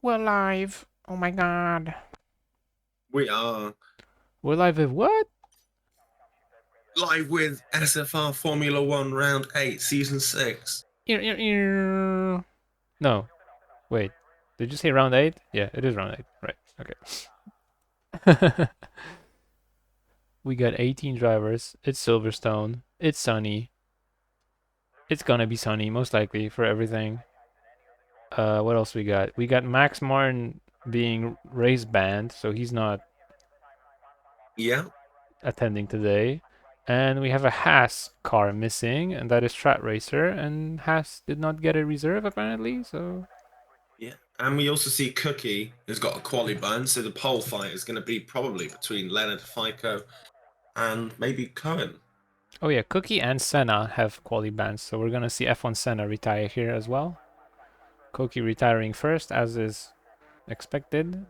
We're live. Oh my god. We are We're live with what? live with SFR Formula One Round 8, Season 6. Ear, ear, ear. No. Wait. Did you say round 8? Yeah, it is round 8. Right. Okay. We got 18 drivers. It's Silverstone. It's sunny. It's gonna be sunny, most likely, for everything. What else we got? We got Max Martin being race banned, so he's not Yeah, attending today. And we have a Haas car missing, and that is Strat Racer. And Haas did not get a reserve, apparently, so yeah. And we also see Cookie has got a quali ban, so the pole fight is going to be probably between Leonard Fico and maybe Cohen. oh yeah, Cookie and Senna have quali bans, so we're gonna see F1 Senna retire here as well. Cookie retiring first, as is expected,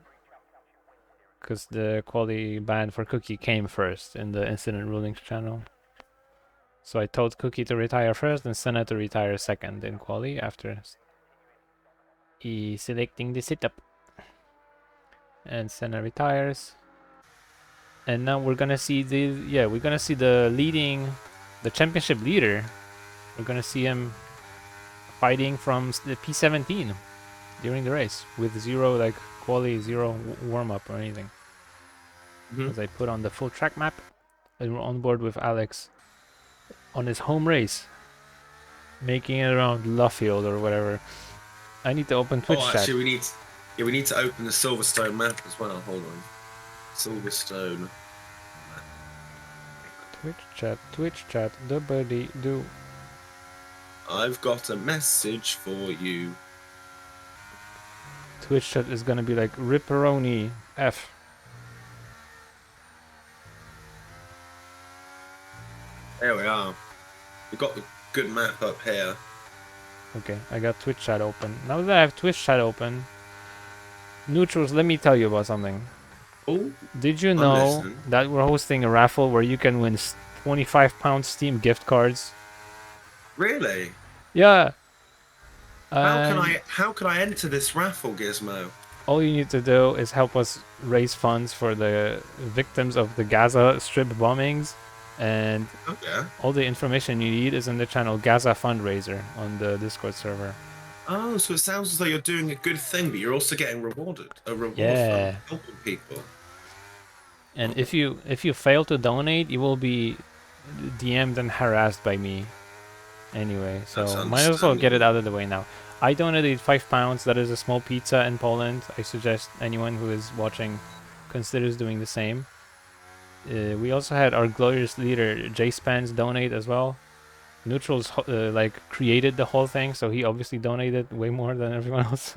because the quali ban for Cookie came first in the incident rulings channel. So I told Cookie to retire first and Senna to retire second in quali after he selecting the setup. And Senna retires. And now we're gonna see the championship leader. We're gonna see him fighting from the P17 during the race with zero like quali, zero warm up or anything. Mhm. As I put on the full track map, and we're on board with Alex on his home race, making it around Luffield or whatever. I need to open Twitch Oh, chat. actually, we need to open the Silverstone map as well. Hold on, Silverstone. Twitch chat, the buddy do. I've got a message for you. Twitch chat is gonna be like Ripperoni F. There we are. We've got the good map up here. Okay, I got Twitch chat open. Now that I have Twitch chat open, Neutrals, let me tell you about something. Oh, Did you I'm know listening. that we're hosting a raffle where you can win 25 pound Steam gift cards? Really? Yeah, How can and I enter this raffle, Gizmo? all you need to do is help us raise funds for the victims of the Gaza Strip bombings, and Oh yeah. all the information you need is in the channel Gaza Fundraiser on the Discord server. Oh, so it sounds as though you're doing a good thing, but you're also getting rewarded. A reward for Yeah, helping people. and Oh, if you fail to donate, you will be DM'd and harassed by me. Anyway, that's so might as well get it understandable. out of the way now. I donated £5. That is a small pizza in Poland. I suggest anyone who is watching considers doing the same. We also had our glorious leader Jay Spence donate as well. Neutrals like created the whole thing, so he obviously donated way more than everyone else.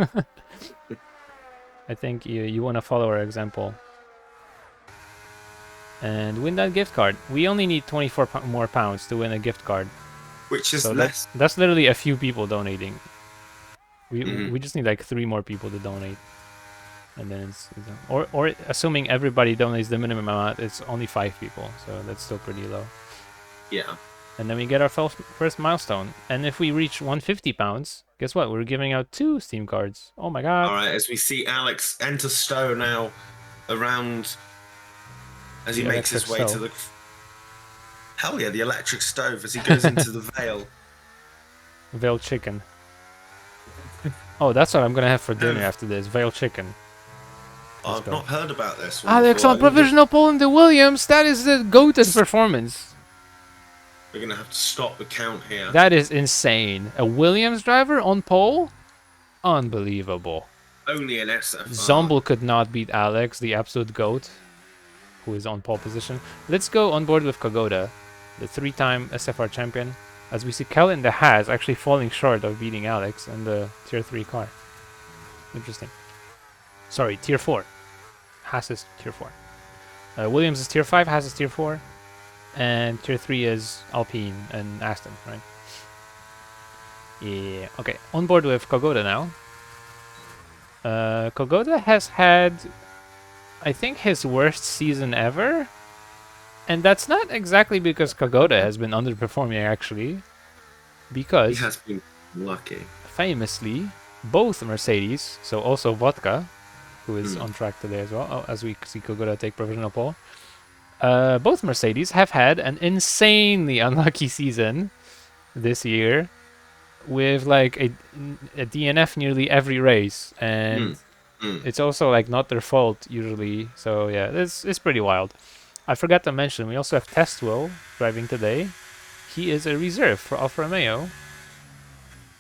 I think you want to follow our example and win that gift card. We only need 24 more pounds to win a gift card, Which is so less. that's literally a few people donating. We Mhm. we just need like 3 more people to donate, and then or assuming everybody donates the minimum amount, it's only 5 people, so that's still pretty low. Yeah. And then we get our first milestone. And if we reach 150 pounds, guess what? We're giving out 2 Steam cards. Oh my god! All right. As we see Alex enter Stowe now, around as he The makes electric his way to stove, the. Hell yeah, the electric stove as he goes into the Vale. veal chicken. Oh, that's what I'm gonna have for dinner Um, after this. Veal chicken. Let's I've go. not heard about this one Alex before. on provisional pole in the Williams. That is the goated performance. We're gonna have to stop the count here. That is insane. A Williams driver on pole? Unbelievable. Only an SFR. Zombel could not beat Alex, the absolute GOAT, who is on pole position. Let's go on board with Kagoda, the 3-time SFR champion, as we see Kellen the Haas actually falling short of beating Alex in the Tier 3 car. Interesting. Sorry, Tier 4. Haas is Tier 4. Williams is Tier 5, Haas is Tier 4, and Tier 3 is Alpine and Aston, right? Yeah, okay. On board with Kagoda now. Kogoda has had, I think, his worst season ever. And that's not exactly because Kagoda has been underperforming, actually. He Because, has been lucky. famously, both Mercedes, so also Vodka, who is Hmm. on track today as well. Oh, as we see Kogoda take provisional pole. Both Mercedes have had an insanely unlucky season this year with like a DNF nearly every race, Hmm. and Hmm. it's also like not their fault usually. So yeah, it's pretty wild. I forgot to mention we also have Testwell driving today. He is a reserve for Alfa Romeo.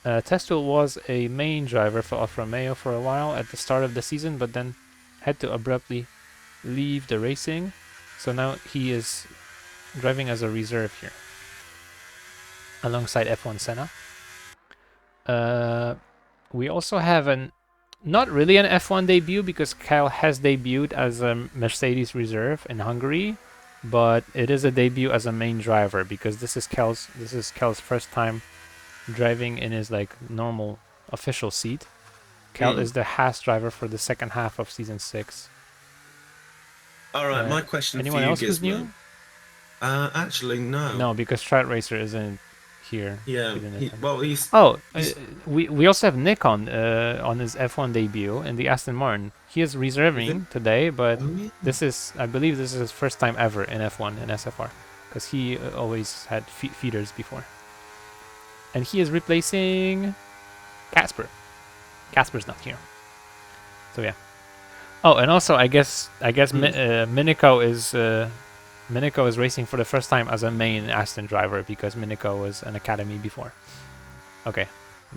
Testwell was a main driver for Alfa Romeo for a while at the start of the season, but then had to abruptly leave the racing. So now he is driving as a reserve here alongside F1 Senna. Uh, we also have an not really an F1 debut because Kyle has debuted as a Mercedes reserve in Hungary, but it is a debut as a main driver because this is Kel's first time driving in his like normal official seat. Kel Hmm. is the Haas driver for the second half of season 6. All right. Uh, My question for anyone you, else who's Gizmo. new? Actually, no. No, because Strat Racer isn't here. Yeah. He didn't attend. Well, he's Oh, he's. we also have Nick on his F1 debut in the Aston Martin. He is Is it? reserving today, but Oh, yeah. I believe this is his first time ever in F1 in SFR, because he always had feeders before. And he is replacing Casper. Casper's not here, so yeah. Oh, and also I guess Hmm. Miniko is racing for the first time as a main Aston driver because Miniko was an academy before. Okay,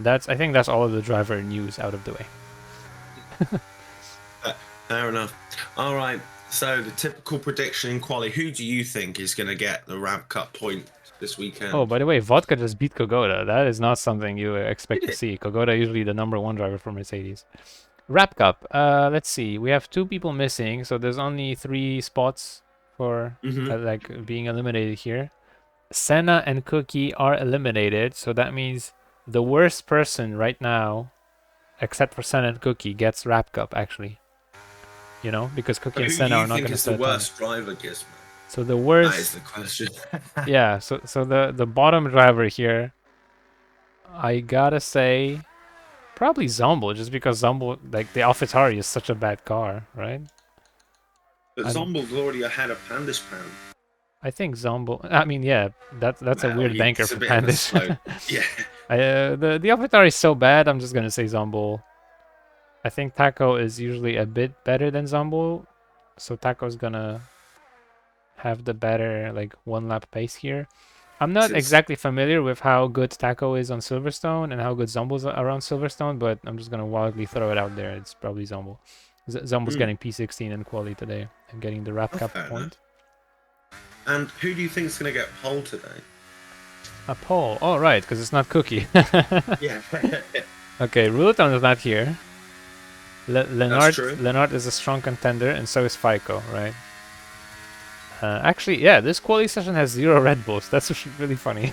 I think that's all of the driver news out of the way. Fair enough. All right. So the typical prediction in quali. Who do you think is going to get the Rab Cup point this Oh, weekend? by the way, Vodka just beat Kogoda. That is not something you expect Did to it? see. Kogoda usually the number one driver for Mercedes. Wrap Cup. Let's see. We have 2 people missing, so there's only 3 spots for Mm-hmm. like being eliminated here. Senna and Cookie are eliminated, so that means the worst person right now, except for Senna and Cookie, gets Wrap Cup actually. Because So Cookie and who do Senna you are not think going to is the set a time. worst driver, Gizmo? So the That is worst, the question. yeah. So the bottom driver here, I gotta say, probably Zombo, just because Zombo, like the AlphaTauri is such a bad car, right? But I'm, Zomble's already ahead of Pandishpan. I think Zombo. I mean, yeah, that's a Well, weird banker it's a for bit of a Pandish. slow. Yeah. The AlphaTauri is so bad. I'm just gonna say Zombo. I think Taco is usually a bit better than Zombo, so Taco's gonna have the better like 1 lap pace here. I'm This not is. exactly familiar with how good Taco is on Silverstone and how good Zombo's around Silverstone, but I'm just gonna wildly throw it out there. It's probably Zombo. Zombo's Mm, getting P16 in quali today and getting the wrap oh, cup fair enough. point. And who do you think is going to get pole today? A pole. Oh, right, because it's not Cookie. Yeah. Okay, Ruleton is not here. That's true. Leonard is a strong contender, and so is FICO, right? Actually, yeah, this quality session has 0 Red Bulls. That's really funny.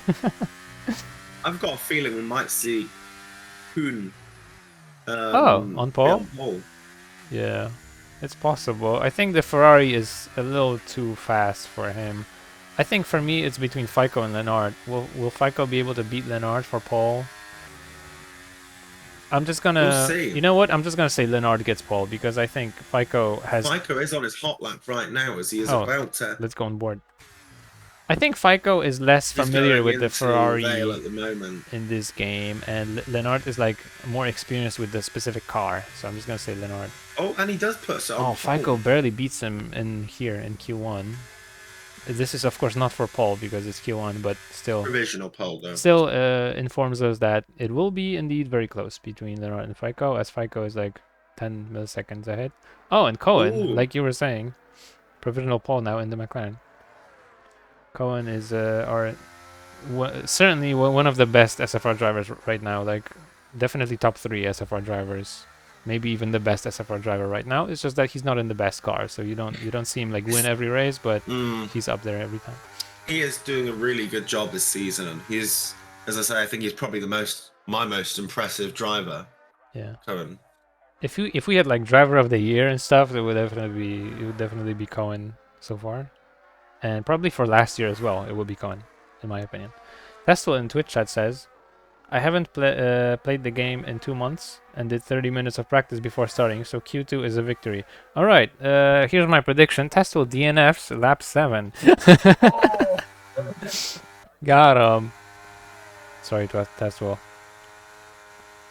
I've got a feeling we might see Hoon Oh, on be pole? on pole. Yeah, it's possible. I think the Ferrari is a little too fast for him. I think for me, it's between FICO and Leonard. Will FICO be able to beat Leonard for pole? I'm just We'll gonna, see. you know what? I'm just gonna say Leonard gets pole because I think FICO has. FICO is on his hot lap right now as he is Oh, about to. let's go on board. I think FICO is less He's familiar going with the into Vale Ferrari at the moment. in this game, and Leonard is like more experienced with the specific car. So I'm just gonna say Leonard. Oh, and he does put us on Oh, FICO pole. barely beats him in here in Q1. This is of course not for pole because it's Q1, but still, Provisional pole, though. informs us that it will be indeed very close between Leonard and FICO, as FICO is like 10 milliseconds ahead. Oh, and Cohen, Ooh. like you were saying, provisional pole now in the McLaren. Cohen is certainly one of the best SFR drivers right now. Like, definitely top 3 SFR drivers. Maybe even the best SFR driver right now. It's just that he's not in the best car, so you don't see him like win every race, but Mm, he's up there every time. he is doing a really good job this season, and he's, as I say, I think he's probably my most impressive driver. Yeah. Cohen. If we had like driver of the year and stuff, it would definitely be Cohen so far, and probably for last year as well, it would be Cohen, in my opinion. Tesla in Twitch chat says, I haven't played the game in 2 months and did 30 minutes of practice before starting, so Q2 is a victory. All right, here's my prediction. Test will DNFs lap 7. Got him. Sorry to test will.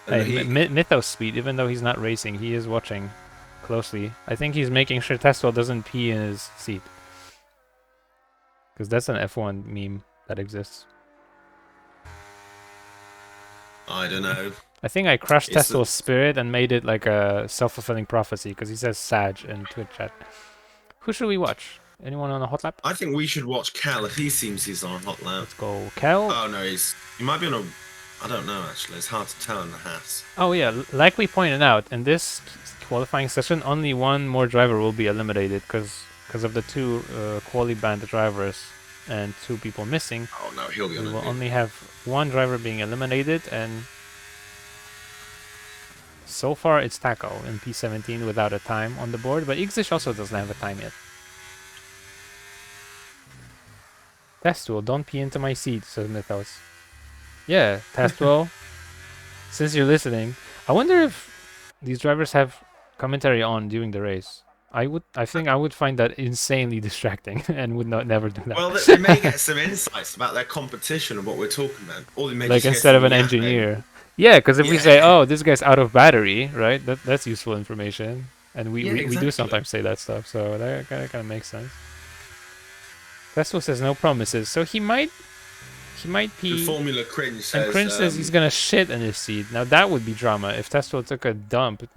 Hey, Mythos speed, even though he's not racing, he is watching closely. I think he's making sure Testo doesn't pee in his seat. Because that's an F1 meme that exists. I don't know. I think I crushed Testo's spirit and made it like a self-fulfilling prophecy, because he says Sag in Twitch chat. Who should we watch? Anyone on a hot lap? I think we should watch Cal. He seems he's on a hot lap. Let's go, Cal. Oh no, he might be on a. I don't know actually. It's hard to tell in the Haas. Oh yeah, like we pointed out, in this qualifying session, only one more driver will be eliminated because of the 2 quali banned drivers and 2 people missing. Oh no, he'll be on. We will only have 1 driver being eliminated, and so far it's Taco in P17 without a time on the board, but Igzish also doesn't have a time yet. Testual, don't pee into my seat, says Mythos. Yeah, Testual, since you're listening, I wonder if these drivers have commentary on during the race. I think I would find that insanely distracting and would never do that. Well, they may get some insights about their competition and what we're talking about. Or they may like instead of an engineer. Yeah, because if we say, oh, this guy's out of battery, right? That's useful information. And we do sometimes say that stuff, so that kind of makes sense. Testual says no promises, so he might pee. The Formula Cringe says... And Cringe says he's gonna shit in his seat. Now that would be drama if Testual took a dump.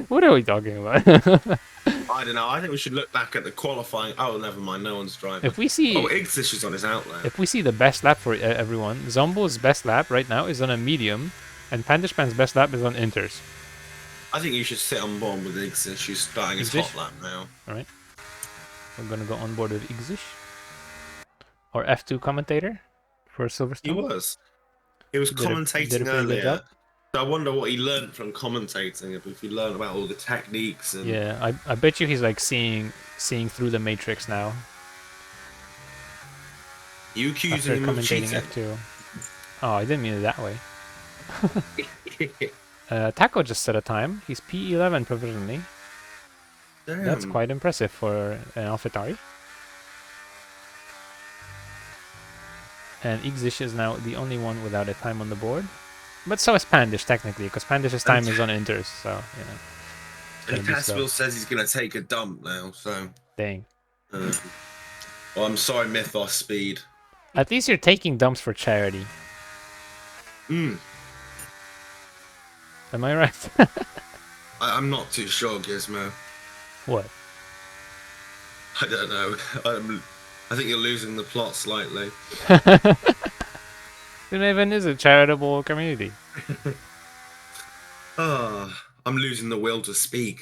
What are we talking about? I don't know. I think we should look back at the qualifying. Oh, never mind. No one's driving. If we see... Oh, Igzish is on his outlet. If we see the best lap for everyone, Zombo's best lap right now is on a medium, and Pandishpan's best lap is on inters. I think you should sit on board with Igzish, who's starting his hot lap now. Alright. We're gonna go on board with Igzish. Our F2 commentator for Silverstone. He was. He was commentating earlier. So I wonder what he learned from commentating. If he learned about all the techniques and... Yeah, I bet you he's like seeing through the matrix now. You accusing him of cheating? F2. Oh, I didn't mean it that way. Taco just set a time. He's P11 provisionally. Damn. That's quite impressive for an AlphaTauri. And Igzish is now the only one without a time on the board. But so is Pandish, technically, because Pandish's time is on inters, so, you know. And Cassville says he's going to take a dump now, so... Dang. Well, I'm sorry, Mythos Speed. At least you're taking dumps for charity. Am I right? I'm not too sure, Gizmo. What? I don't know. I think you're losing the plot slightly. SimHaven is a charitable community. I'm losing the will to speak.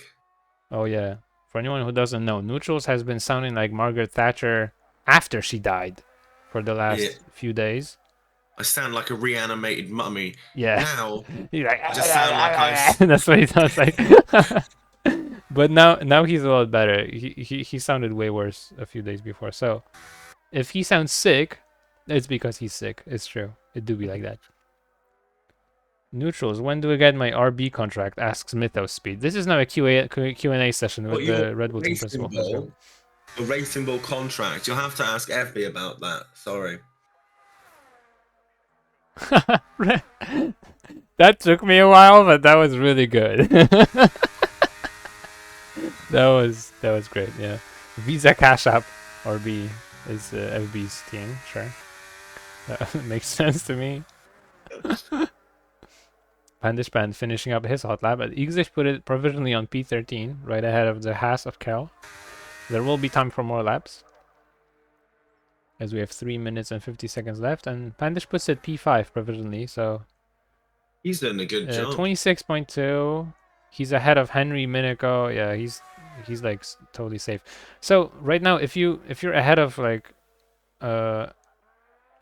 Oh yeah. For anyone who doesn't know, Neutrals has been sounding like Margaret Thatcher after she died for the last few days. I sound like a reanimated mummy. Yeah. Now, like, I just sound like I... That's what he sounds like. But now he's a lot better. He sounded way worse a few days before. So, if he sounds sick, it's because he's sick. It's true. It do be like that. Neutrals, when do I get my RB contract? Asks Mythos Speed. This is now a Q&A session with the Red Bull team principal. A Racing Bull contract. You'll have to ask Effie about that. Sorry. That took me a while, but that was really good. that was great. Yeah, Visa Cash App RB is FB's team. Sure, that makes sense to me. Pandishpan finishing up his hot lap, but Igzish put it provisionally on P13, right ahead of the Haas of Kel. There will be time for more laps, as we have 3 minutes and 50 seconds left, and Pandish puts it P5 provisionally, so... He's doing a good job. 26.2. He's ahead of Henry Minico. Yeah, he's like totally safe. So right now, if you're ahead of like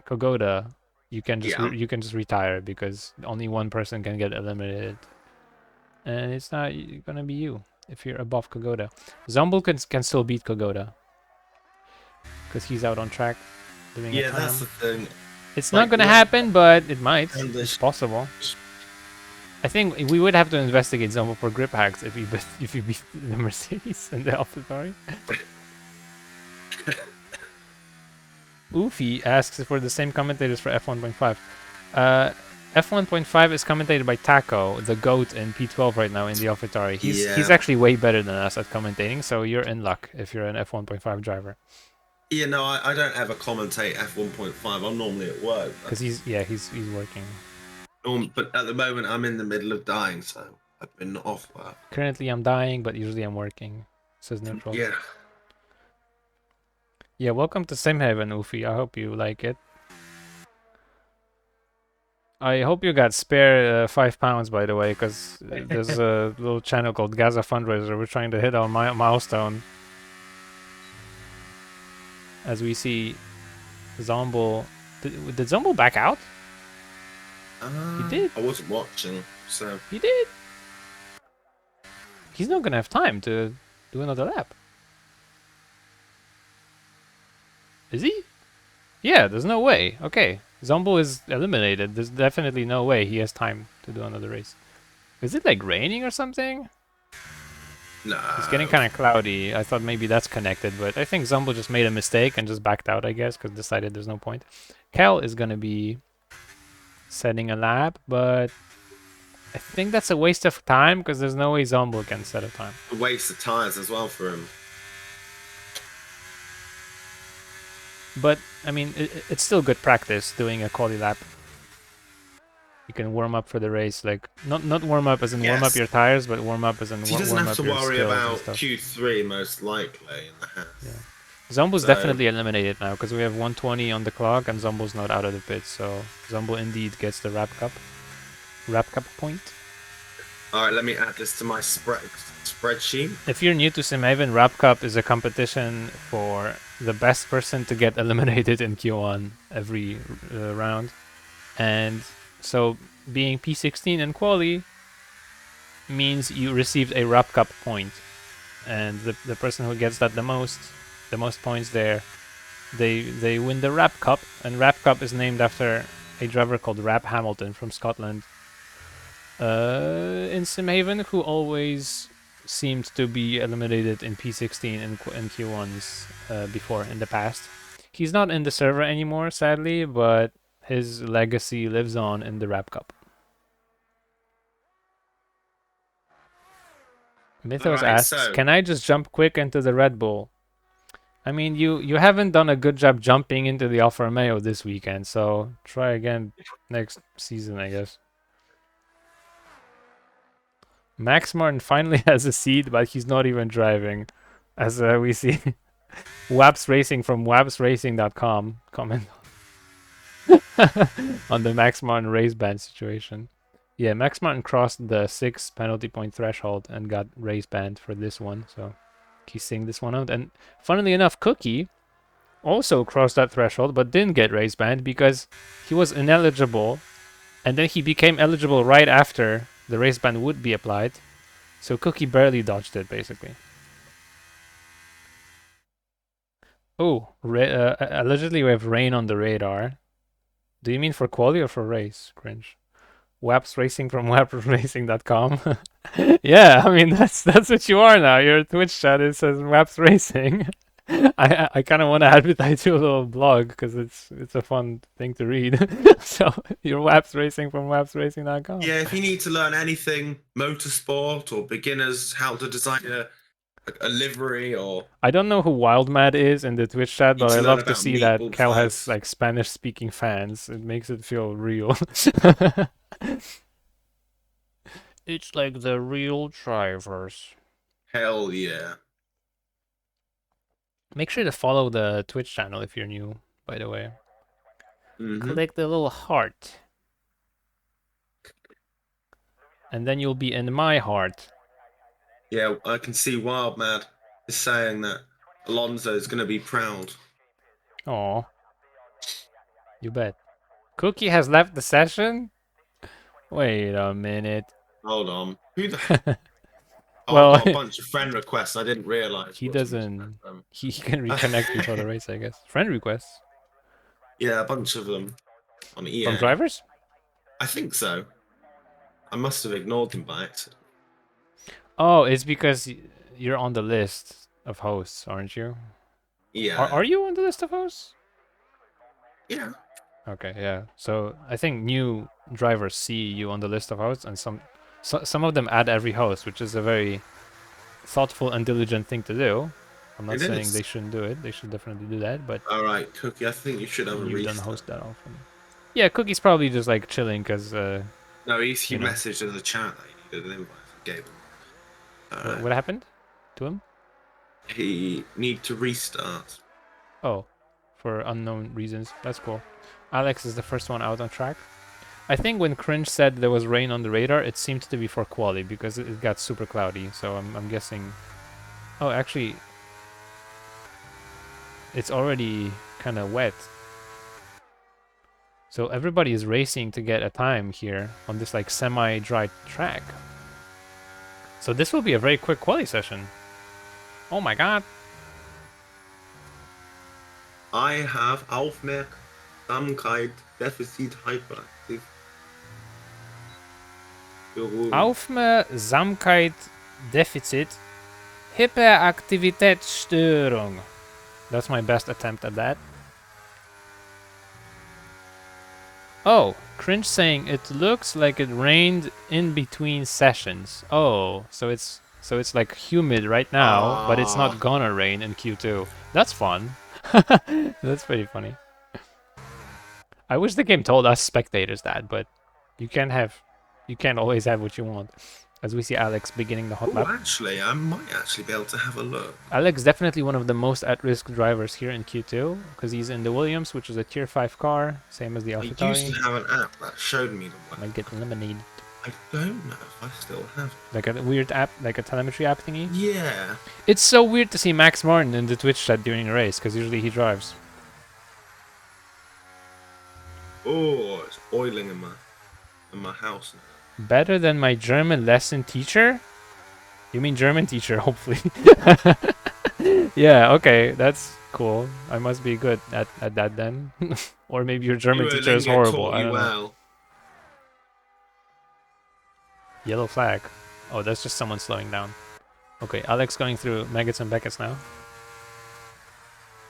Kogoda, you can just retire because only one person can get eliminated, and it's not gonna be you if you're above Kogoda. Zombul can still beat Kogoda because he's out on track doing a time. That's the thing. It's not Like gonna not happen, but it might. and It's this. possible. I think we would have to investigate Zombo for grip hacks if you if you beat the Mercedes and the AlphaTauri. Oofy asks for the same commentators for F1.5. Uh, F1.5 is commentated by Taco, the goat in P12 right now in the AlphaTauri. He's Yeah. actually way better than us at commentating, so you're in luck if you're an F1.5 driver. Yeah, no, I don't ever commentate F1.5. I'm normally at work. Because he's working. But at the moment, I'm in the middle of dying, so I've been off work. Currently, I'm dying, but usually I'm working. Says neutral. Yeah. Yeah, welcome to SimHaven, Oofy. I hope you like it. I hope you got spare £5, by the way, because there's a little channel called Gaza Fundraiser. We're trying to hit our milestone. As we see Zombo. Did Zombo back out? He did. I wasn't watching, so. He did. He's not gonna have time to do another lap. Is he? Yeah, there's no way. Okay. Zombo is eliminated. There's definitely no way he has time to do another race. Is it like raining or something? No. It's getting kind of cloudy. I thought maybe that's connected, but I think Zombo just made a mistake and just backed out, I guess, because decided there's no point. Cal is gonna be setting a lap, but I think that's a waste of time because there's no way Zombo can set a time. A waste of tires as well for him. But I mean, it's still good practice doing a quali lap. You can warm up for the race, like not warm up as in warm up your tires, but warm up as in He doesn't warm have up to your worry skills about and stuff. Q3 most likely in the house. Yeah. Zombo's So- definitely eliminated now because we have 120 on the clock and Zombo's not out of the pit, so Zombo indeed gets the wrap cup point. All right, let me add this to my spreadsheet. If you're new to SimHaven, Wrap Cup is a competition for the best person to get eliminated in Q1 every round. And so being P16 in quali means you received a Wrap Cup point. And the person who gets that the most points there, they win the Wrap Cup. And Wrap Cup is named after a driver called Rap Hamilton from Scotland. In SimHaven, who always seemed to be eliminated in P16 and Q1s before in the past. He's not in the server anymore, sadly, but his legacy lives on in the Rap Cup. Mythos asks, can I just jump quick into the Red Bull? I mean, you haven't done a good job jumping into the Alfa Romeo this weekend, so try again next season, I guess. Max Martin finally has a seat, but he's not even driving. As we see Waps Racing from wapsracing.com comment on the Max Martin race ban situation. Yeah, Max Martin crossed the 6 penalty point threshold and got race banned for this one, so he's seeing this one out. And funnily enough, Cookie also crossed that threshold but didn't get race banned because he was ineligible, and then he became eligible right after the race ban would be applied. So Cookie barely dodged it, basically. Oh, allegedly we have rain on the radar. Do you mean for quali or for race? Cringe. Waps Racing from wapsracing.com. Yeah, I mean that's what you are now. Your Twitch chat it says Waps Racing. I kind of want to advertise your little blog because it's a fun thing to read. So you're Waps Racing from wapsracing.com. Yeah, if you need to learn anything, motorsport or beginners, how to design a livery or... I don't know who Wildmad is in the Twitch chat, but I love to see that Cal has like Spanish-speaking fans. It makes it feel real. It's like the real drivers. Hell yeah. Make sure to follow the Twitch channel if you're new, by the way. Click the little heart. And then you'll be in my heart. Yeah, I can see Wildmad is saying that Alonso is going to be proud. Aw. You bet. Cookie has left the session? Wait a minute. Hold on. Who the... Well, I got a bunch of friend requests. I didn't realize. He doesn't... He can reconnect before the race, I guess. Friend requests? Yeah, a bunch of them. on EA. From drivers? I think so. I must have ignored them by accident. Oh, it's because you're on the list of hosts, aren't you? Yeah. Are you on the list of hosts? Yeah. Okay, yeah. So I think new drivers see you on the list of hosts, and some of them add every host, which is a very thoughtful and diligent thing to do. I'm not It saying is. they shouldn't do it. They should definitely do that, but All right, Cookie. I think you should have a you don't restart. host that often. Yeah, Cookie's probably just like chilling because No, he you know. messaged in the chat that he needed an invite. I gave him. All right. What happened to him? He need to restart. Oh, for unknown reasons. That's cool. Alex is the first one out on track. I think when Cringe said there was rain on the radar, it seemed to be for QUALI because it got super cloudy. So I'm guessing. Oh, actually, it's already kind of wet. So everybody is racing to get a time here on this like semi-dry track. So this will be a very quick QUALI session. Oh my god. I have Aufmerksamkeit Defizit Hyperactive. Aufmerksamkeit Defizit Hyperaktivitätsstörung. That's my best attempt at that. Oh, Cringe saying it looks like it rained in between sessions. Oh, so it's like humid right now, but it's not gonna rain in Q2. That's fun. That's pretty funny. I wish the game told us spectators that, but you can't always have what you want. As we see Alex beginning the hot lap. Actually, I might actually be able to have a look. Alex definitely one of the most at-risk drivers here in Q2 because he's in the Williams, which is a tier 5 car, same as the AlphaTauri. I used to have an app that showed me the way. Might get eliminated. I don't know if I still have it. Like a weird app, like a telemetry app thingy? Yeah. It's so weird to see Max Martin in the Twitch chat during a race because usually he drives. Oh, it's boiling in my house now. Better than my German lesson teacher? You mean German teacher, hopefully. Yeah, okay, that's cool. I must be good at that then. Or maybe your German teacher is horrible. I don't know. Yellow flag. Oh, that's just someone slowing down. Okay, Alex going through Maggots and Beckett's now.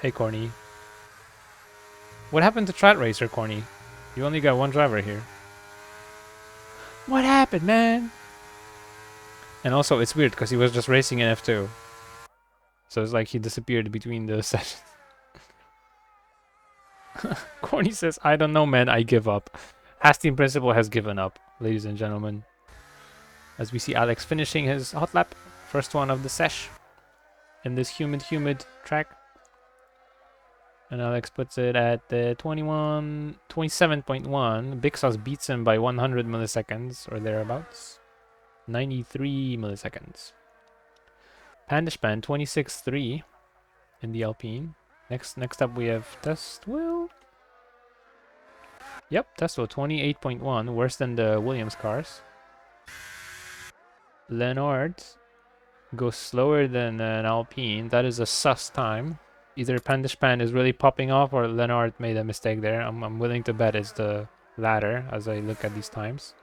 Hey, Corny. What happened to Trat Racer, Corny? You only got one driver here. What happened, man? And also, it's weird because he was just racing in F2. So it's like he disappeared between the sessions. Corny says, I don't know, man, I give up. Team Principal has given up, ladies and gentlemen. As we see Alex finishing his hot lap. First one of the sesh. In this humid track. And Alex puts it at 27.1. Big Sauce beats him by 100 milliseconds or thereabouts. 93 milliseconds. Pandishpan 26.3 in the Alpine. Next up we have Testwell. Yep, Testwell 28.1, worse than the Williams cars. Leonard goes slower than an Alpine. That is a sus time. Either Pandishpan is really popping off or Leonard made a mistake there. I'm willing to bet it's the latter as I look at these times.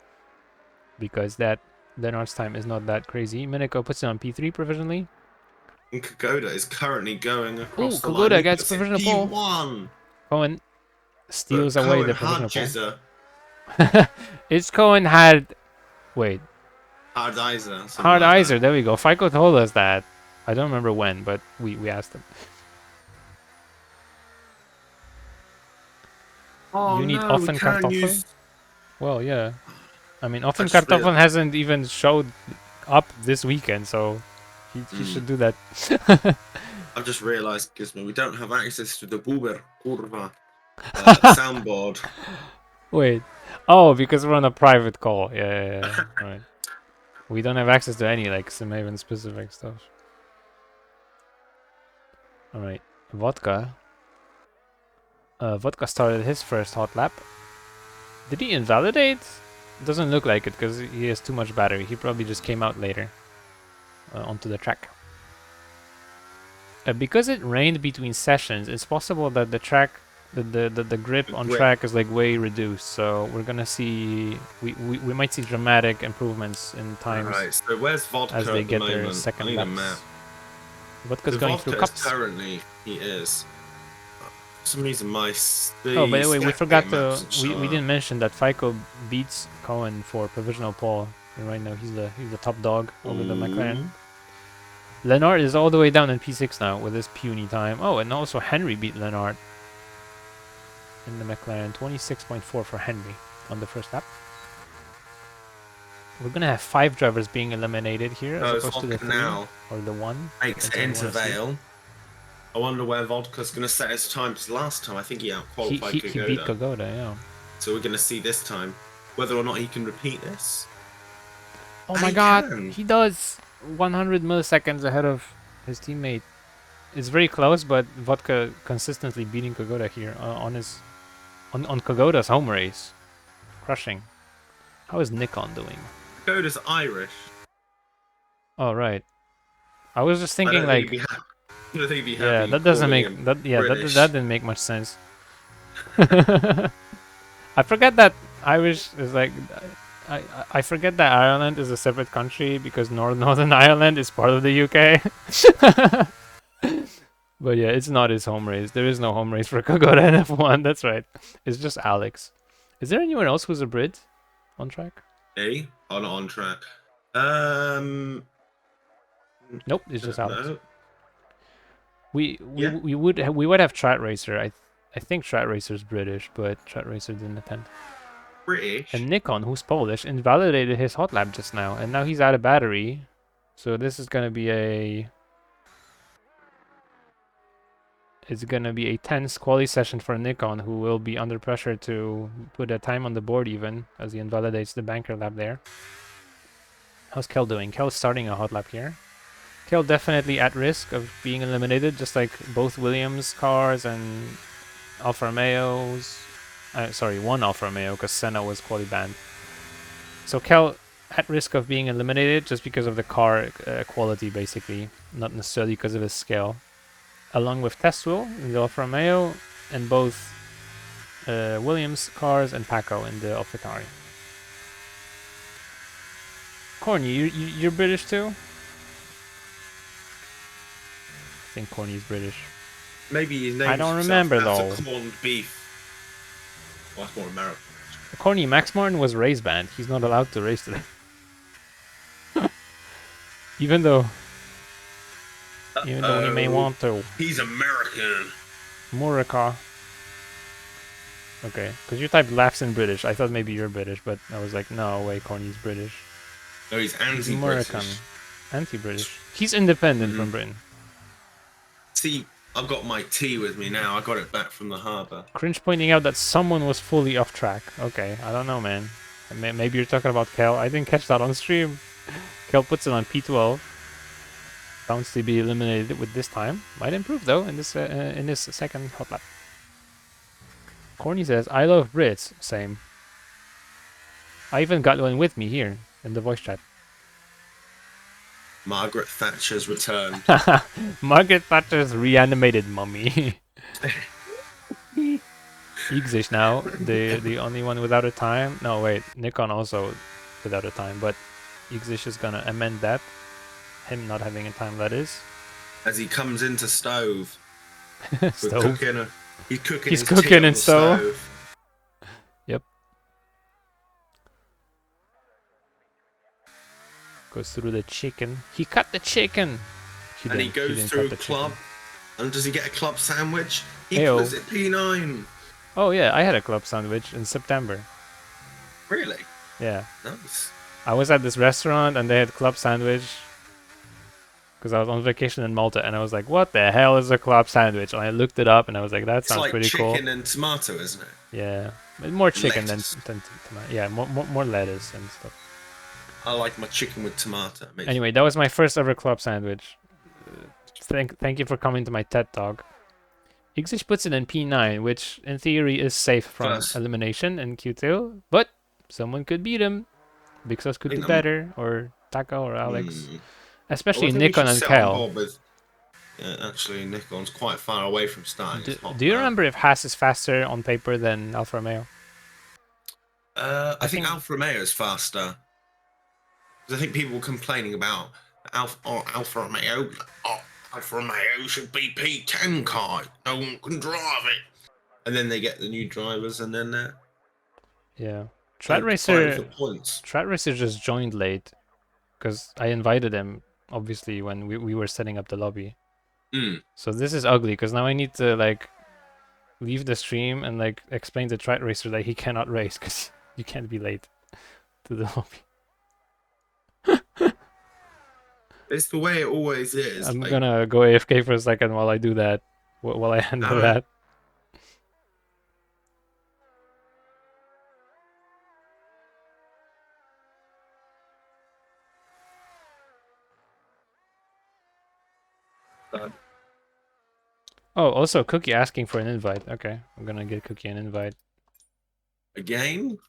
Because that Leonard's time is not that crazy. Miniko puts it on P3 provisionally. And Kagoda is currently going across the Kagoda line. gets provisional pole. P1. Cohen steals away the provisional pole. It's Cohen had... Wait. Hardizer. There we go. FICO told us that. I don't remember when, but we asked him. Oh, you need no, Offen Kartoffel? Well, yeah. I mean, Offen Kartoffel really hasn't even showed up this weekend, so he should do that. I've just realised, Gizmo, we don't have access to the Buber Kurva soundboard. Wait. Oh, because we're on a private call. Yeah. Right. We don't have access to any, like, SimHaven specific stuff. Alright. Vodka. Vodka started his first hot lap. Did he invalidate? Doesn't look like it because he has too much battery. He probably just came out later onto the track. Because it rained between sessions, it's possible that the track The grip The on grip. track is like way reduced, so we're gonna see we might see dramatic improvements in times Alright, so where's as Vodka they at the get their moment? I second need a laps. map. Vodka's So going through Vodka is cups. currently, he is. For some reason, Oh, by the way, we forgot to maps we didn't mention that FICO beats Cohen for provisional pole, and right now he's the top dog over the McLaren. Lennart is all the way down in P6 now with his puny time. Oh, and also Henry beat Lennart in the McLaren. 26.4 for Henry on the first lap. We're gonna have 5 drivers being eliminated here as opposed to the 3 now or the 1. makes it into Vale. I wonder where Vodka's going to set his time, because last time I think he out-qualified He beat Kogoda, yeah. So we're going to see this time whether or not he can repeat this. Oh And my he god, can. he does! 100 milliseconds ahead of his teammate. It's very close, but Vodka consistently beating Kogoda here on Kogoda's home race. Crushing. How is Nikon doing? Kogoda's Irish. Oh, right. I was just thinking, I don't like... think he'd be happy. Yeah, that doesn't make... That didn't make much sense. I forget that Irish is like... I forget that Ireland is a separate country because Northern Ireland is part of the UK. But yeah, it's not his home race. There is no home race for Kogoda in F1. That's right. It's just Alex. Is there anyone else who's a Brit on track? Not on track. Nope, it's just Alex. No. We would have Trat Racer. I think Trat Racer's British, but Trat Racer didn't attend. British. And Nikon, who's Polish, invalidated his hot lap just now, and now he's out of battery. So this is gonna be a... It's gonna be a tense quali session for Nikon, who will be under pressure to put a time on the board even, as he invalidates the banker lap there. How's Kel doing? Kel's starting a hot lap here. Kel definitely at risk of being eliminated, just like both Williams cars and Alfa Romeos. Sorry, one Alfa Romeo, because Senna was quali banned. So Kel at risk of being eliminated just because of the car quality, basically, not necessarily because of his skill. Along with Testwell in the Alfa Romeo, and both Williams cars and Paco in the AlphaTauri. Corny, you're British too? I think Corny's British. Maybe his name. I don't remember though. Corned beef. Well, that's more American. Corny, Max Martin was race banned. He's not allowed to race today. Even though he may want to. He's American. Murica. Okay, because you typed laughs in British. I thought maybe you're British, but I was like, no way, Corny's British. No, he's anti-British. He's American. Anti-British. He's independent from Britain. See, I've got my tea with me now. I got it back from the harbour. Cringe pointing out that someone was fully off track. Okay, I don't know, man. Maybe you're talking about Kel. I didn't catch that on stream. Kel puts it on P12. Bounds to be eliminated with this time. Might improve though in this second hot lap. Corny says, "I love Brits." Same. I even got one with me here in the voice chat. Margaret Thatcher's returned. Margaret Thatcher's reanimated mummy. Igzish now, the only one without a time. No, wait, Nikon also without a time, but Igzish is gonna amend that. Him not having a time, that is. As he comes into Stove. Stove. He's cooking in Stove. Yep. Goes through the chicken. He cut the chicken. And he goes through a club. And does he get a club sandwich? He Ayo. puts it P9. Oh yeah, I had a club sandwich in September. Really? Yeah. Nice. I was at this restaurant and they had club sandwich. Because I was on vacation in Malta and I was like, what the hell is a club sandwich? And I looked it up and I was like, that sounds pretty cool. It's like chicken and tomato, isn't it? Yeah. More chicken than lettuce. tomato. Yeah, more lettuce and stuff. I like my chicken with tomato. Anyway, that was my first ever club sandwich. Thank you for coming to my TED Talk. Igzish puts it in P9, which in theory is safe from elimination in Q2, but someone could beat him. Big Sus could do better, or Taco or Alex. Especially Nikon and Kel. actually Nikon's quite far away from starting his hot Do you lap. remember if Haas is faster on paper than Alfa Romeo? I think Alfa Romeo is faster. Because I think people were complaining about Alfa Romeo. Oh, Alfa Romeo should be P10 car. No one can drive it. And then they get the new drivers, and then Yeah. fighting for points. Trat Racer just joined late because I invited him, obviously, when we were setting up the lobby. So this is ugly because now I need to like leave the stream and like explain to Trat Racer that he cannot race because you can't be late to the lobby. It's the way it always is. I'm gonna go AFK for a second while I do that, while I handle that. Oh, also Cookie asking for an invite. Okay, I'm gonna get Cookie an invite. Again?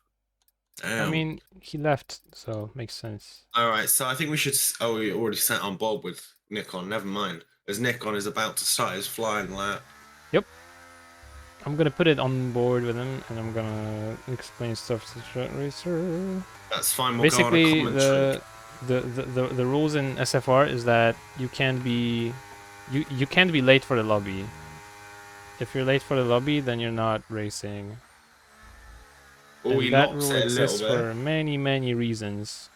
Damn. I mean, he left, so makes sense. Alright, so I think we should... Oh, we already sat on board with Nikon. Never mind. As Nikon is about to start his flying lap. Yep. I'm gonna put it on board with him, and I'm gonna explain stuff to Trat Racer. That's fine. We'll Basically, go on a the rules in SFR is that you can't be late for the lobby. If you're late for the lobby, then you're not racing. Oh, and that rule exists for many reasons.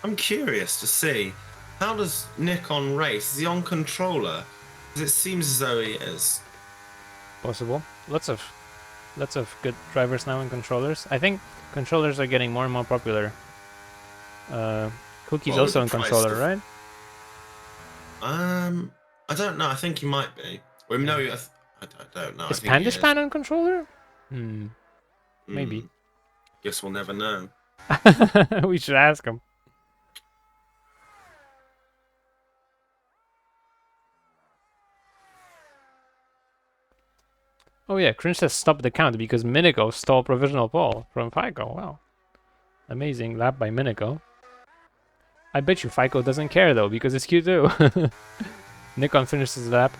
I'm curious to see, how does Nikon race? Is he on controller? Because it seems as though he is. Possible. Lots of good drivers now in controllers. I think controllers are getting more and more popular. Cookie's also in controller, right? I don't know. I think he might be. Well, no, I don't know. Is Pandishpan on controller? Maybe. Guess we'll never know. We should ask him. Oh yeah, Cringe says stop the count because Minico stole provisional pole from FICO. Wow. Amazing lap by Minico. I bet you FICO doesn't care though because it's Q2. Nikon finishes the lap.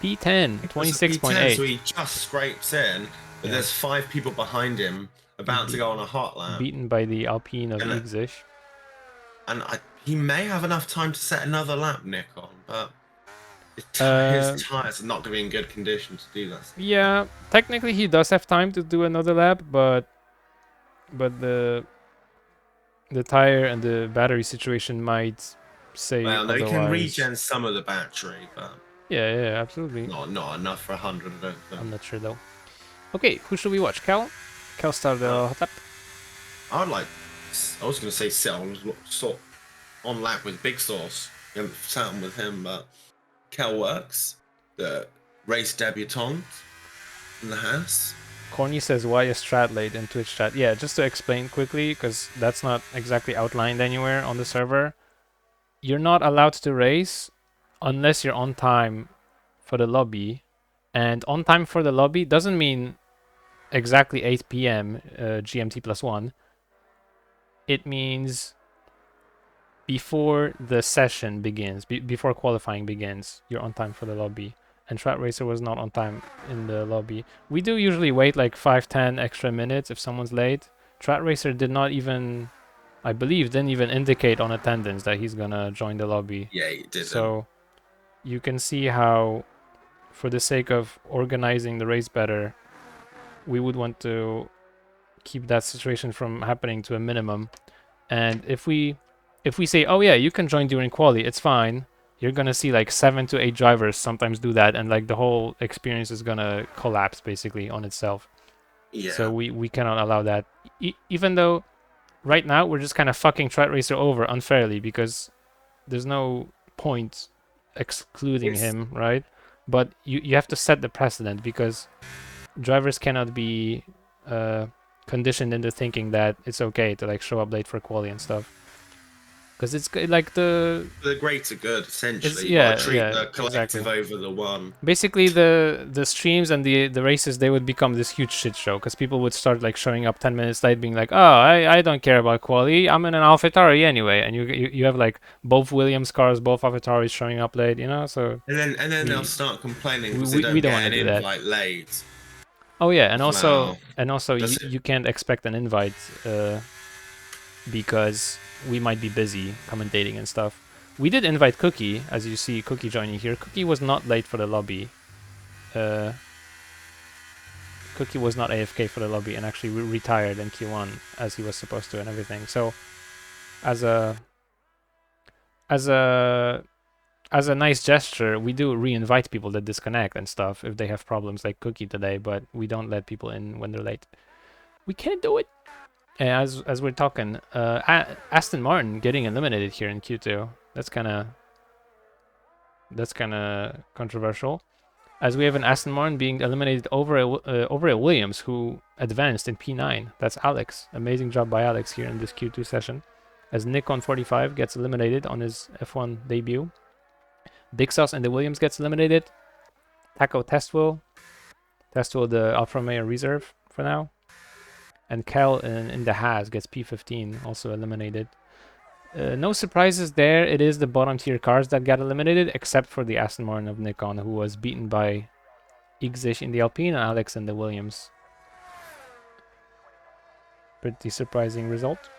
P10, 26.8. So he just scrapes in, but there's 5 people behind him about to go on a hot lap. Beaten by the Alpine of Igzish. And he may have enough time to set another lap, Nikon, but his tires are not going to be in good condition to do that. Yeah, technically he does have time to do another lap, but the tire and the battery situation might say otherwise. They can regen some of the battery, but yeah, absolutely. Not enough for 100, I don't think. I'm not sure though. Okay, who should we watch? Cal started the hot lap. I was going to say sit on lap with Big Sauce. You haven't sat on with him, but Kel works. The race debutant in the house. Corny says, why is Strat late in Twitch chat? Yeah, just to explain quickly, because that's not exactly outlined anywhere on the server. You're not allowed to race unless you're on time for the lobby. And on time for the lobby doesn't mean exactly 8 p.m. GMT plus 1. It means before the session begins, before qualifying begins, you're on time for the lobby. And Trat Racer was not on time in the lobby. We do usually wait like 5-10 extra minutes if someone's late. Trat Racer did not even, I believe, didn't even indicate on attendance that he's gonna join the lobby. Yeah, he didn't. So you can see how, for the sake of organizing the race better, we would want to keep that situation from happening to a minimum. And if we say, oh yeah, you can join during quali, it's fine, you're gonna see like 7 to 8 drivers sometimes do that, and like the whole experience is gonna collapse basically on itself. Yeah. So we cannot allow that. Even though right now we're just kind of fucking Trat Racer over unfairly because there's no point excluding him, right? But you have to set the precedent because drivers cannot be conditioned into thinking that it's okay to like show up late for quali and stuff. Because like the greater good, it's essentially. You got to treat yeah, the exactly. collective over the one. Basically, the streams and the races, they would become this huge shit show because people would start like showing up 10 minutes late, being like, "Oh, I don't care about quality. I'm in an AlphaTauri anyway." And you have like both Williams cars, both AlphaTauris showing up late, you know. So And then they'll we start complaining because they we don't don't want get to an do that. invite late. Oh yeah, and It's like, oh, also does you can't expect an invite because we might be busy commentating and stuff. We did invite Cookie, as you see Cookie joining here. Cookie was not late for the lobby. Uh, Cookie was not AFK for the lobby and actually retired in Q1 as he was supposed to and everything. So as a as a as a nice gesture, we do re-invite people that disconnect and stuff if they have problems like Cookie today, but we don't let people in when they're late. We can't do it. And as we're talking, Aston Martin getting eliminated here in Q2. That's kind of controversial, as we have an Aston Martin being eliminated over a Williams who advanced in P9. That's Alex. Amazing job by Alex here in this Q2 session. As Nick on 45 gets eliminated on his F1 debut. Big Sauce and the Williams gets eliminated. Taco Testwell the Alfa Romeo reserve for now. And Kel in the Haas gets P15, also eliminated. No surprises there. It is the bottom tier cars that got eliminated, except for the Aston Martin of Nikon, who was beaten by Igzish in the Alpine and Alex in the Williams. Pretty surprising result.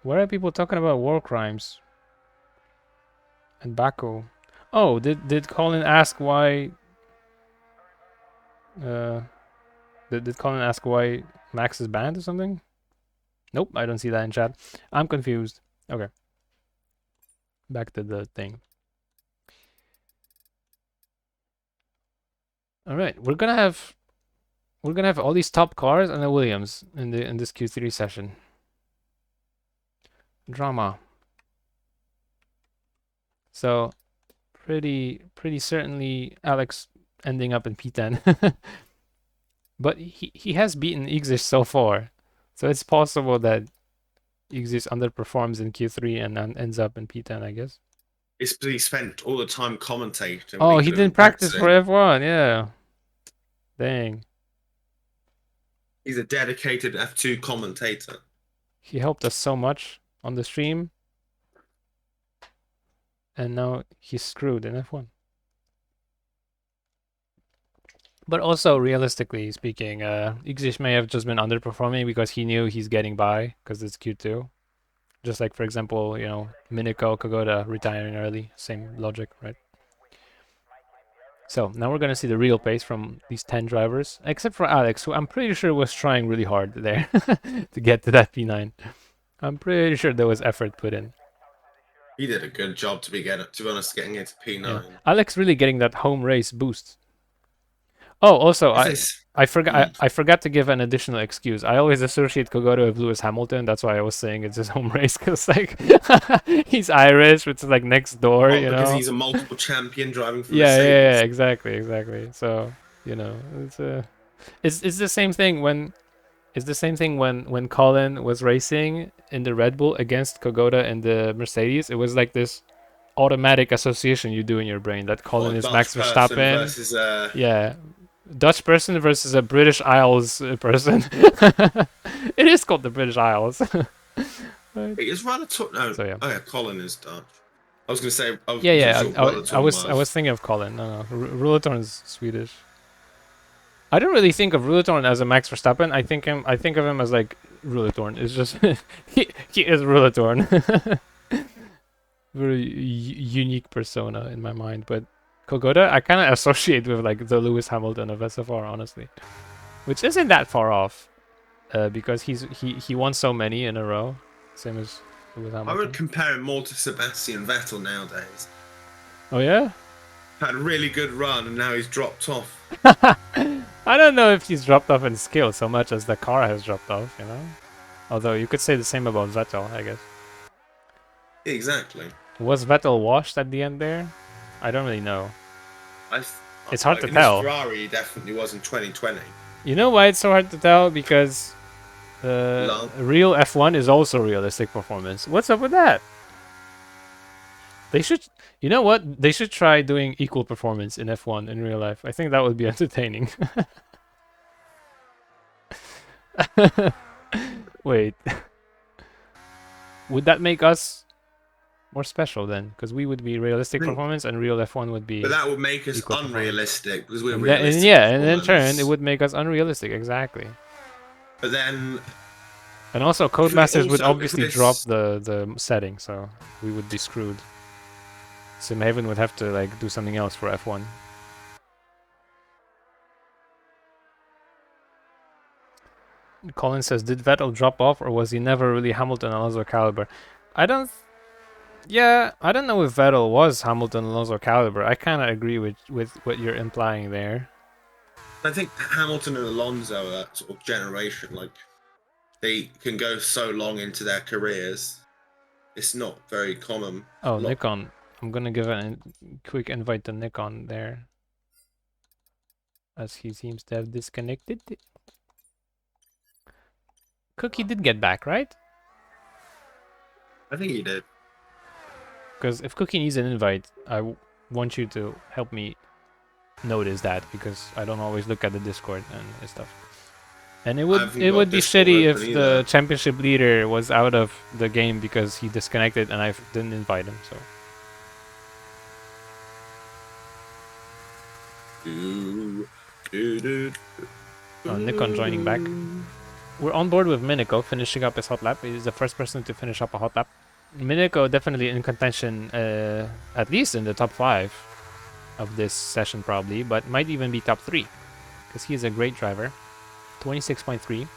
Why are people talking about war crimes? And Baku. Oh, did Colin ask why? Did Colin ask why Max is banned or something? Nope, I don't see that in chat. I'm confused. Okay. Back to the thing. All right, we're gonna have all these top cars and the Williams in this Q3 session. Drama. So pretty certainly Alex ending up in P10. But he has beaten Igzish so far. So it's possible that Igzish underperforms in Q3 and ends up in P10, I guess. he spent all the time commentating. Oh, he didn't practice for F1, yeah. Dang. He's a dedicated F2 commentator. He helped us so much on the stream. And now he's screwed in F1. But also, realistically speaking, Igzish may have just been underperforming because he knew he's getting by because it's Q2. Just like, for example, you know, Miniko, Kogoda retiring early. Same logic, right? So now we're going to see the real pace from these 10 drivers, except for Alex, who I'm pretty sure was trying really hard there to get to that P9. I'm pretty sure there was effort put in. He did a good job to be honest, getting into P9. Yeah. Alex really getting that home race boost. Oh, also, I forgot to give an additional excuse. I always associate Kogoda with Lewis Hamilton. That's why I was saying it's his home race, because like he's Irish, which is like next door, you know. Because he's a multiple champion driving for yeah, Mercedes. yeah, exactly. So you know, it's the same thing when Colin was racing in the Red Bull against Kogoda in the Mercedes. It was like this automatic association you do in your brain that Colin is Max Verstappen versus yeah. Dutch person versus a British Isles person. It is called the British Isles. Right. It's rather no. So, yeah. Oh yeah, Colin is Dutch. I was gonna say. I was thinking of Colin. No, Ruletorn's Swedish. I don't really think of Ruletorn as a Max Verstappen. I think of him as like Ruletorn. It's just he is Ruletorn. Very unique persona in my mind, but Kogoda, I kind of associate with like the Lewis Hamilton of SFR, honestly, which isn't that far off, because he won so many in a row, same as Lewis Hamilton. I would compare him more to Sebastian Vettel nowadays. Oh yeah, had a really good run and now he's dropped off. I don't know if he's dropped off in skill so much as the car has dropped off, you know. Although you could say the same about Vettel, I guess. Exactly. Was Vettel washed at the end there? I don't really know. It's hard to tell. Ferrari definitely was in 2020. You know why it's so hard to tell? Because real F1 is also realistic performance. What's up with that? They should, you know what? They should try doing equal performance in F1 in real life. I think that would be entertaining. Wait, would that make us more special then? Because we would be realistic performance and real F1 would be. But that would make us unrealistic because we're realistic. And in turn, it would make us unrealistic. Exactly. But then. And also, Codemasters would obviously drop the setting, so we would be screwed. SimHaven would have to like do something else for F1. Colin says, did Vettel drop off, or was he never really Hamilton Alonso caliber? I don't know if Vettel was Hamilton Alonso caliber. I kind of agree with what you're implying there. I think Hamilton and Alonso are sort of generation. Like, they can go so long into their careers. It's not very common. Oh, Nikon. I'm gonna give a quick invite to Nikon there, as he seems to have disconnected. Cookie did get back, right? I think he did. Because if Cookie needs an invite, I want you to help me notice that, because I don't always look at the Discord and stuff. And it would be shitty if the championship leader was out of the game because he disconnected and I didn't invite him. So. Nikon joining back. We're on board with Miniko finishing up his hot lap. He's the first person to finish up a hot lap. Miniko definitely in contention, at least in the top 5 of this session probably, but might even be top 3 because he is a great driver. 26.3.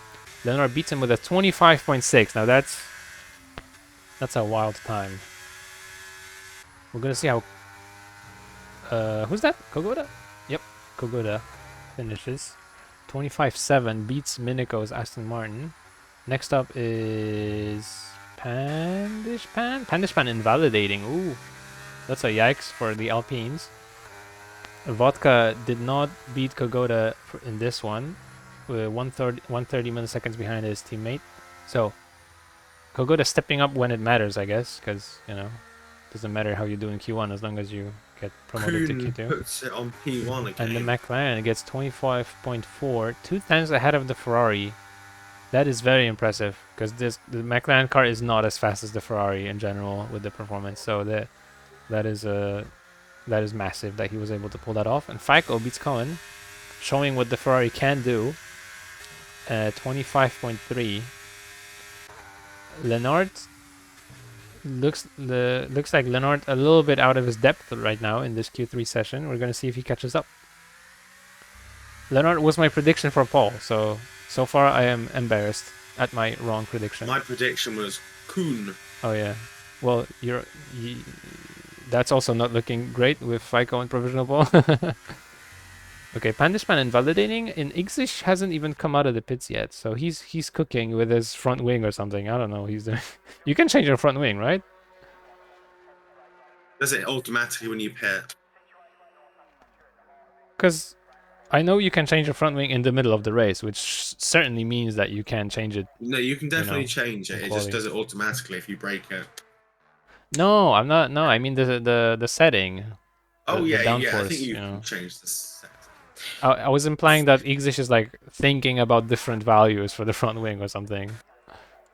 Leonard beats him with a 25.6. Now that's a wild time. We're gonna see how. Who's that? Kogoda? Yep, Kogoda finishes. 25.7 beats Miniko's Aston Martin. Next up is Pandishpan. Pandishpan invalidating. Ooh, that's a yikes for the Alpines. Vodka did not beat Kogoda in this one. 130 milliseconds behind his teammate. So Kogoda stepping up when it matters, I guess, because doesn't matter how you do in Q1 as long as you get promoted to Q2. Puts it on P1 again. And the McLaren gets 25.4, 2 times ahead of the Ferrari. That is very impressive because the McLaren car is not as fast as the Ferrari in general with the performance. So that is massive that he was able to pull that off. And Fico beats Cohen, showing what the Ferrari can do. 25.3. Leonard looks like Leonard a little bit out of his depth right now in this Q3 session. We're gonna see if he catches up. Leonard was my prediction for Paul, so far I am embarrassed at my wrong prediction. My prediction was Kuhn. Oh yeah, well that's also not looking great with Fico and provisional Paul. Okay, Pandishman invalidating, and Igzish hasn't even come out of the pits yet, so he's cooking with his front wing or something. I don't know. He's doing. You can change your front wing, right? Does it automatically when you pit? Because I know you can change your front wing in the middle of the race, which certainly means that you can change it. No, you can definitely change it. It just does it automatically if you break it. No, I'm not. No, I mean the setting. Oh yeah, I think you can change this. I was implying that Igzish is like thinking about different values for the front wing or something.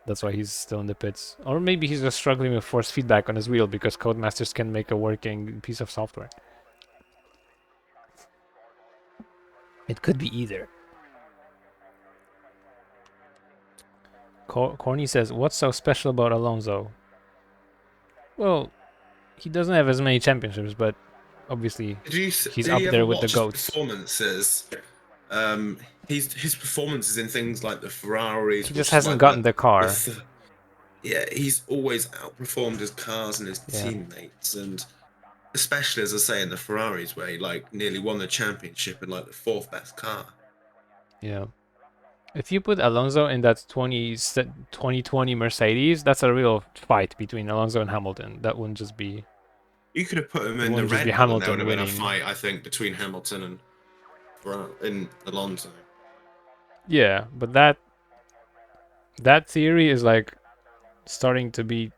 That's why he's still in the pits. Or maybe he's just struggling with force feedback on his wheel because Codemasters can make a working piece of software. It could be either. Corny says, what's so special about Alonso? Well, he doesn't have as many championships, but obviously he's up there with the GOATs. Performances. His performances in things like the Ferraris. He just hasn't gotten the car. Yeah, he's always outperformed his cars and his teammates, and especially, as I say, in the Ferraris, where he like nearly won the championship in like the 4th best car. Yeah. If you put Alonso in that 2020 Mercedes, that's a real fight between Alonso and Hamilton. That wouldn't just be. You could have put him in the Red Bull, and there would have been a fight, I think, between Hamilton and Alonso. Yeah, but that That theory is like starting to be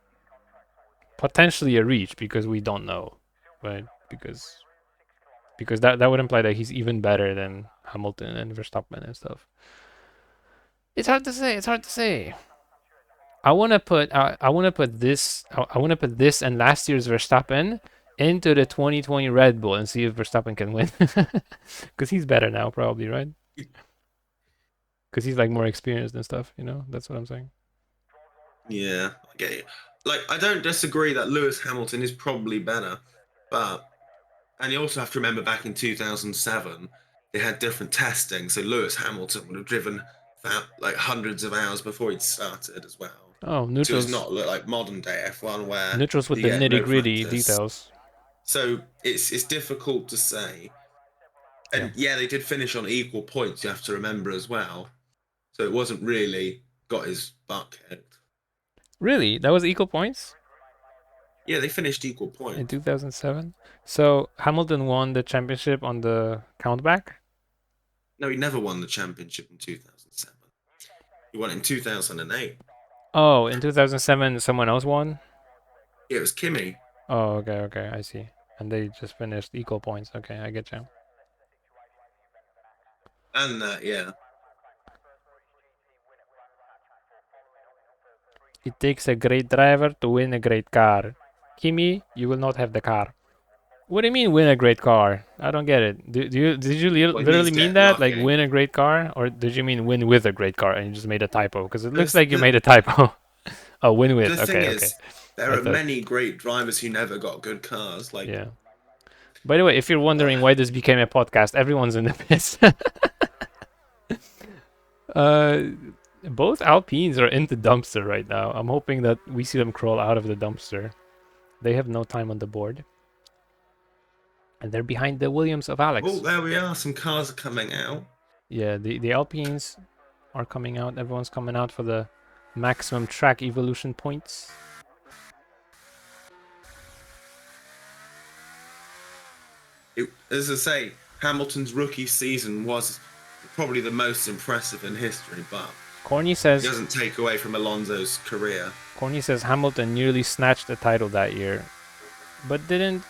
potentially a reach because we don't know, right? Because that would imply that he's even better than Hamilton and Verstappen and stuff. It's hard to say. It's hard to say. I want to put this I want to put this and last year's Verstappen into the 2020 Red Bull and see if Verstappen can win. Because he's better now, probably, right? Because he's like more experienced and stuff. You know, that's what I'm saying. Yeah, I get it. Like, I don't disagree that Lewis Hamilton is probably better, but and you also have to remember back in 2007 they had different testing, so Lewis Hamilton would have driven like hundreds of hours before he'd started as well. Oh, So it's neutrals, not like modern day F1 where neutrals with you the get nitty no gritty practice. details. So it's difficult to say. Yeah. And yeah, they did finish on equal points. You have to remember as well. So it wasn't really got his butt kicked. Really, that was equal points Yeah, they finished equal in points. 2007. So Hamilton won the championship on the countback. No, he never won the championship in 2007. He won it in 2008. Oh, in 2007, someone else won. Yeah, it was Kimmy. Oh, okay, okay, I see. And they just finished equal points. Okay, I get you. And yeah. It takes a great driver to win a great car. Kimi, you will not have the car. What do you mean win a great car? I don't get it. Did you Well, he needs literally to mean get that? Like lucky. win a great car? Or did you mean win with a great car and you just made a typo? Because it looks The, like you the, made a typo. Oh, win with. the thing Okay, okay. is, there I are thought, many great drivers who never got good cars. Like, yeah. By the way, if you're uh, wondering why this became a podcast, everyone's in the piss. uh, both Alpines are in the dumpster right now. I'm hoping that we see them crawl out of the dumpster. They have no time on the board. And they're behind the Williams of oh, Alex. there we are. Some cars are coming out. Yeah, the Alpines are coming out. Everyone's coming out for the maximum track evolution points. As I say, Hamilton's rookie season was probably the most impressive in history, but Corny it says doesn't take away from Alonso's career. Hamilton nearly snatched the title that year, but didn't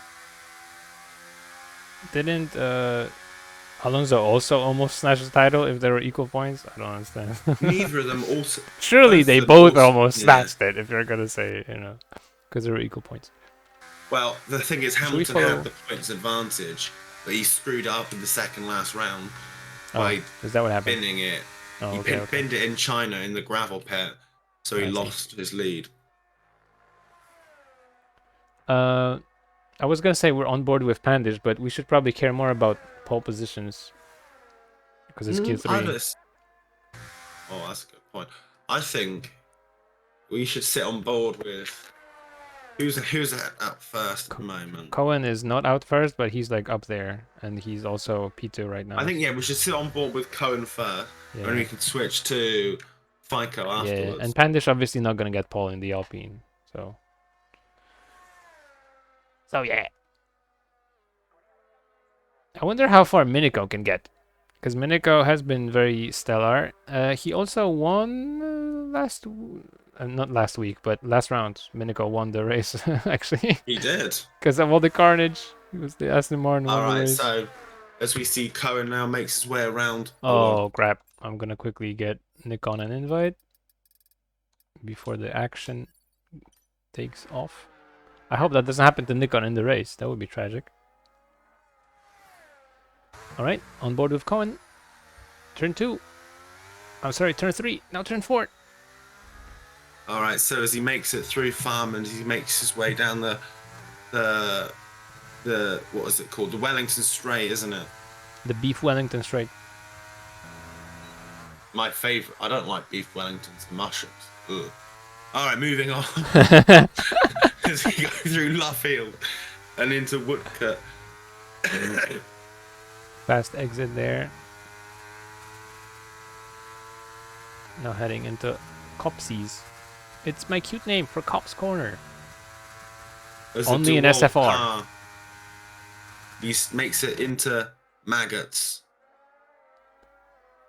Alonso also almost snatch the title if there were equal points? I don't understand. Neither of them also. Surely Both they of them both also. almost Yeah. snatched it if you're gonna say, because there were equal points. Well, the thing is, Should we Hamilton follow? had the points advantage, but he screwed up in the second last round Oh, by is that what happened? pinning it. Oh, He okay, okay. pinned it in China in the gravel pit, so he I see. lost his lead. I was gonna say we're on board with Pandish, but we should probably care more about pole positions because it's Q3. Oh, that's a good point. I think we should sit on board with who's out first at the moment. Cohen is not out first, but he's like up there, and he's also P2 right now. I think we should sit on board with Cohen first, Yeah. and we can switch to FICO afterwards. Yeah, and Pandish obviously not gonna get pole in the Alpine, so. So yeah. I wonder how far Minico can get, because Minico has been very stellar. He also won not last week, but last round. Minico won the race actually. He did. Because of all the carnage. He was the Aston Martin won the race. So as we see, Cohen now makes his way around. Oh crap! I'm gonna quickly get Nick on an invite before the action takes off. I hope that doesn't happen to Nikon in the race. That would be tragic. Alright, on board with Cohen. Turn 2. I'm sorry, turn 3. Now turn 4. Alright, so as he makes it through farm and he makes his way down the what is it called? The Wellington Straight, isn't it? The Beef Wellington Straight. My favourite. I don't like beef Wellingtons, the mushrooms. Ugh. Alright, moving on. As we go through Luffield and into Woodcut. Fast exit there. Now heading into Copsies. It's my cute name for Cop's Corner. Only in SFR. Car. He makes it into Maggots.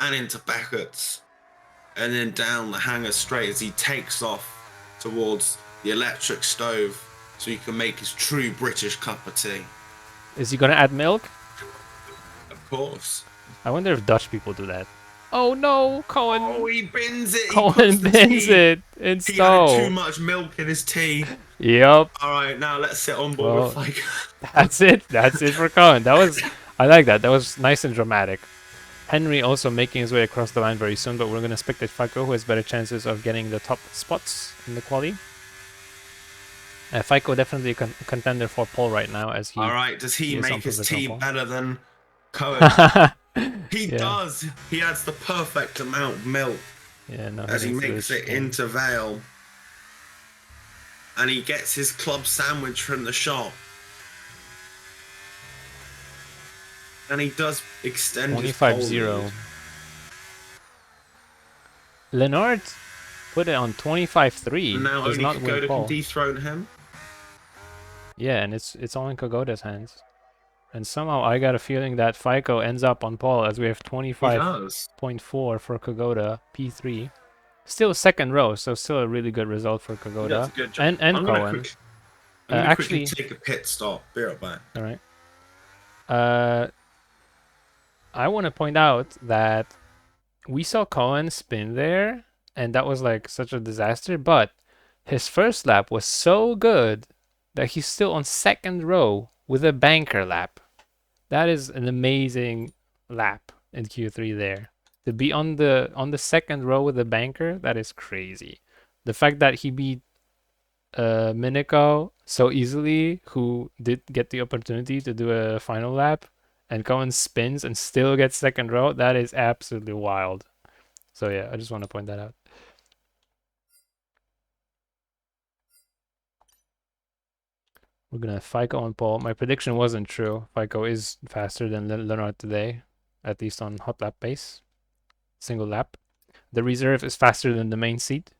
And into Beckett's. and then down the hangar straight as he takes off towards the electric stove so he can make his true British cup of tea. Is he gonna add milk? Of course. I wonder if Dutch people do that. Oh no, Cohen! Oh, he bins it. He Cohen puts the bins tea. it in He added too stove. much milk in his tea. Yep. All right, now let's sit on board Well, with like. that's it. That's it for Cohen. That was, I like that. That was nice and dramatic. Henry also making his way across the line very soon, but we're gonna spectate FICO, who has better chances of getting the top spots in the quali. FICO definitely a contender for pole right now, as he. All right, does he is on make his provisional tea pole. better than Cohen? He Yeah. does. He adds the perfect amount of milk Yeah, no. as he makes it in. into Vale. And he gets his club sandwich from the shop. And he does extend his pole 25-0. lead. Leonard put it on 25-3. And now Does only not win Kagoda pole. can dethrone him. Yeah, and it's all in Kagoda's hands. And somehow I got a feeling that FICO ends up on pole, as we have 25.4 for Kagoda, P3. Still second row, so still a really good result for Kagoda. That's a good job. And I'm gonna Cohen. quickly take a pit stop. Be right back. All right. I want to point out that we saw Cohen spin there, and that was like such a disaster, but his first lap was so good that he's still on second row with a banker lap. That is an amazing lap in Q3 there. To be on the second row with a banker, that is crazy. The fact that he beat Miniko so easily, who did get the opportunity to do a final lap, and Cohen spins and still gets second row, that is absolutely wild. So yeah, I just want to point that out. We're gonna have FICO on pole. My prediction wasn't true. FICO is faster than Leonard today, at least on hot lap pace. Single lap. The reserve is faster than the main seat.